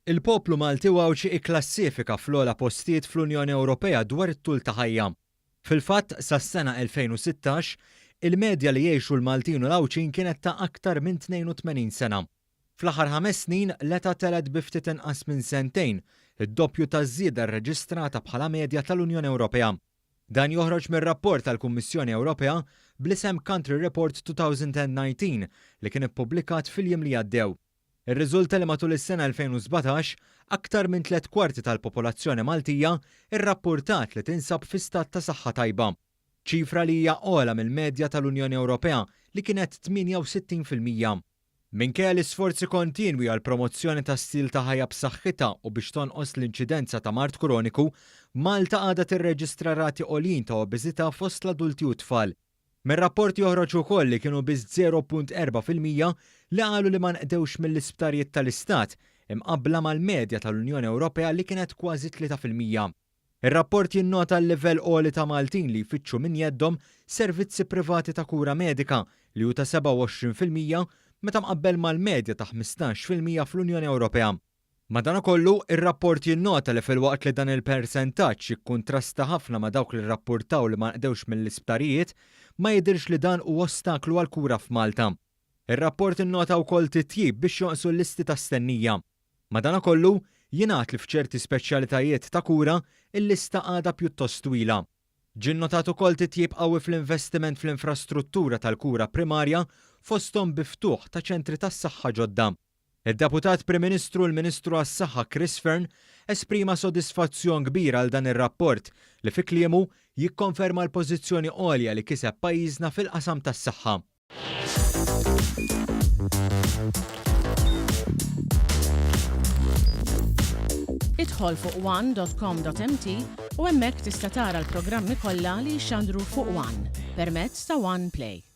Il-poplu Malti Wawċi ikklassifika fl-ogħla postijiet fl-Unjoni Ewropea dwar it-tul ta' ħajja. Fil-fatt, sas-sena 2016, il-medja li jgħixu l-Maltin u l-Awċin kienet ta' aktar minn 82 sena. Fl-aħħar 5 snin l-età telet bi ftit inqas minn sentejn, id-doppju taż-żieda rreġistrata bħala medja tal-Unjoni Ewropea. Dan joħroġ mir-rapport tal-Kummissjoni Ewropea bl-isem Country Report 2019 li kien ippubblikat fil-jiem li għaddew. Ir-riżulta li matul is-sena 2017 aktar minn 3/4 tal-popolazzjoni Maltija irrappurtat li tinsab fi stat ta' saħħa tajba. ċifra li hija ogħla mill-medja tal-Unjoni Ewropea li kienet 68%. Minkejja l-isforzi kontinwi għal promozzjoni ta' stil ta' ħajja b'saħħitha u biex tonqos l-inċidenza ta' mart kroniku, Malta għadha tirreġistra rati għolin ta' obeżità fost l-adulti u tfal. Mir-rapport joħroġ ukoll li kienu biss 0.4% li qalu li ma nqdewx mill-isptarijiet tal-Istat imqabbla mal-medja tal-Unjoni Ewropea li kienet kważi 3%. Ir-rapport jinnota l-livell għoli ta' Maltin li jfittxu minn jeddhom servizzi privati ta' kura medika li hu ta' 27% meta mqabbel mal-medja ta' 15% fl-Unjoni Ewropea. Madankollu, ir-rapport jinnota li fil-waqt li dan il-persentaġġ jikkuntrasta ħafna ma' dawk li rrappurtaw li ma nqdewx mill-isptarijiet, ma jidhirx li dan huwa ostaklu għal kura f'Malta. Ir-rapport innota wkoll titjib biex jonqsu l-listi ta' stennija. Madankollu, jingħad li f'ċerti speċjalitajiet ta' kura il-lista għadha pjuttost twila. Ġie nnotat ukoll titjib qawwi fl-investiment fl-infrastruttura tal-kura primarja fosthom biftuħ ta' ċentri tas-saħħa ġodda. Id-Deputat Prim Ministru l-Ministru għas-Saħħa Chris Fearn esprima sodisfazzjon kbira għal dan ir-rapport li fi kliemu jikkonferma l-pożizzjoni għolja li kiseb pajjiżna fil-qasam tas-saħħa. Idħol fuq one.com.mt u hemmhekk tista' tara l-programmi kollha li jxandru fuq One permezz ta' One Play.